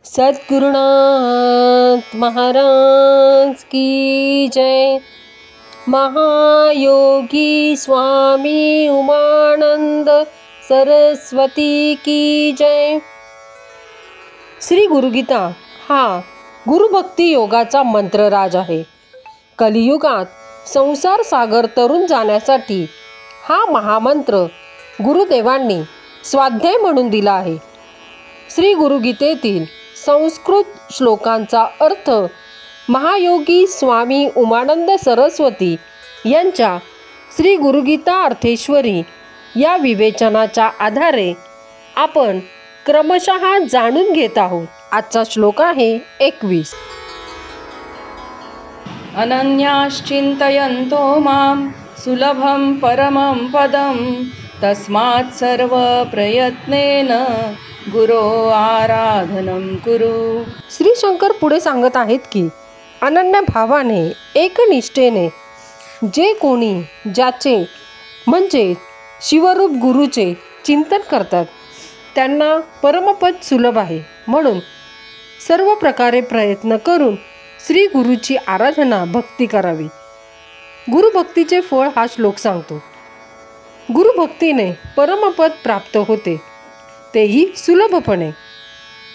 सद्गुरुनाथ महाराज की जय। महायोगी स्वामी उमानंद सरस्वती की जय। श्री गुरुगीता हा गुरुभक्ती योगाचा मंत्रराज आहे। कलियुगात संसार सागर तरुण जाण्यासाठी हा महामंत्र गुरुदेवांनी स्वाध्याय म्हणून दिला आहे। श्री गुरुगीतेतील संस्कृत श्लोकांचा अर्थ महायोगी स्वामी उमानंद सरस्वती यांच्या श्री गुरुगीता अर्थेश्वरी या विवेचनाच्या आधारे आपण क्रमशः जाणून घेत आहोत। आजचा श्लोक आहे 21। अनन्याश्चिंतयन्तो मां सुलभं परमं पदं तस्मात् सर्व प्रयत्नेन गुरो आराधनं कुरु। श्री शंकर पुढे सांगत आहेत की अनन्य भावाने एकनिष्ठेने जे कोणी ज्याचे म्हणजे शिवरूप गुरुचे चिंतन करतात त्यांना परमपद सुलभ आहे। म्हणून सर्व प्रकारे प्रयत्न करून श्री गुरुची आराधना भक्ती करावी। गुरुभक्तीचे फळ हा श्लोक सांगतो। गुरुभक्तीने परमपद प्राप्त होते, तेही सुलभपणे।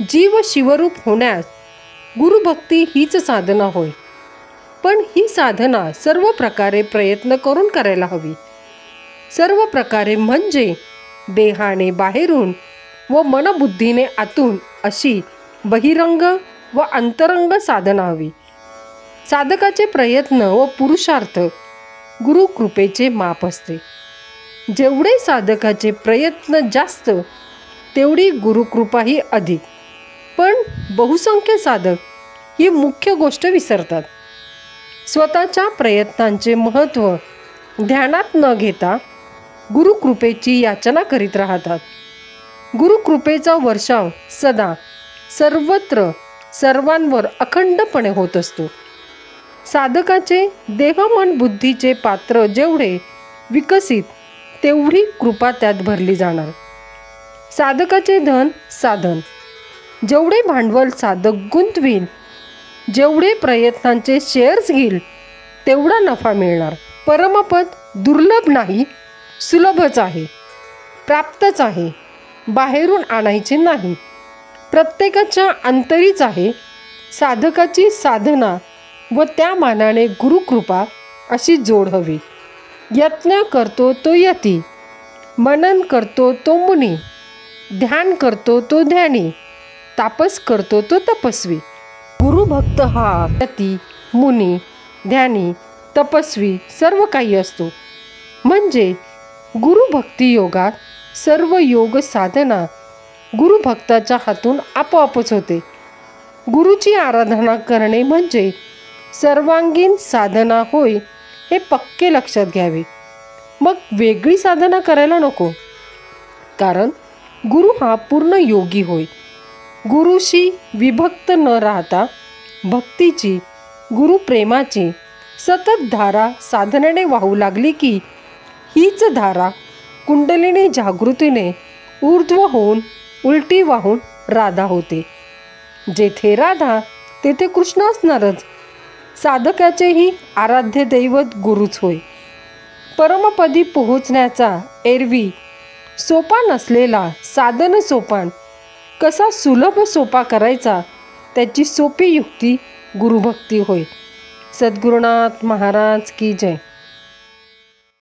जीव शिवरूप होण्यास गुरुभक्ती हीच साधना होय, पण ही साधना सर्व प्रकारे प्रयत्न करून करायला हवी। सर्व प्रकारे म्हणजे देहाने बाहेरून व मनबुद्धीने आतून अशी बहिरंग व अंतरंग साधना हवी। साधकाचे प्रयत्न व पुरुषार्थ गुरुकृपेचे माप असते। जेवढे साधकाचे प्रयत्न जास्त तेवढी गुरुकृपाही अधिक। पण बहुसंख्य साधक ही मुख्य गोष्ट विसरतात। स्वतःच्या प्रयत्नांचे महत्त्व ध्यानात न घेता गुरुकृपेची याचना करीत राहतात। गुरुकृपेचा वर्षाव सदा सर्वत्र सर्वांवर अखंडपणे होत असतो। साधकाचे देह मन बुद्धीचे पात्र जेवढे विकसित तेवढी कृपा त्यात भरली जाणार। साधकाचे धन साधन जेवढे भांडवल साधक गुंतवील, जेवढे प्रयत्नांचे शेअर्स घेईल तेवढा नफा मिळणार। परमपद दुर्लभ नाही, सुलभच आहे, प्राप्तच आहे, बाहेरून आणायचे नाही, प्रत्येकाच्या अंतरीच आहे। साधकाची साधना व त्या मानाने गुरुकृपा अशी जोड हवी। यत्न करतो तो यती, मनन करतो तो मुनी, ध्यान करतो तो ध्यानी, तापस करतो तो तपस्वी। गुरुभक्त हा यती, मुनी, ध्यानी, तपस्वी सर्व काही असतो। म्हणजे गुरुभक्ती योगात सर्व योग साधना गुरुभक्ताच्या हातून आपोआपच होते। गुरुची आराधना करणे म्हणजे सर्वांगीण साधना होय हे पक्के लक्षात घ्यावे। मग वेगळी साधना करायला नको, कारण गुरु हा पूर्ण योगी होय। गुरुशी विभक्त न राहता भक्तीची गुरुप्रेमाची सतत धारा साधनेने वाहू लागली की हीच धारा कुंडलिनी जागृतीने ऊर्ध्व होऊन उलटी वाहून राधा होते। जेथे राधा तेथे कृष्ण असणारच। साधकाचेही आराध्य दैवत गुरुच होय। परमपदी पोहोचण्याचा एरवी सोपान असलेला साधन सोपान कसा सुलभ सोपा करायचा त्याची सोपी युक्ती गुरुभक्ती होय। सद्गुरुनाथ महाराज की जय।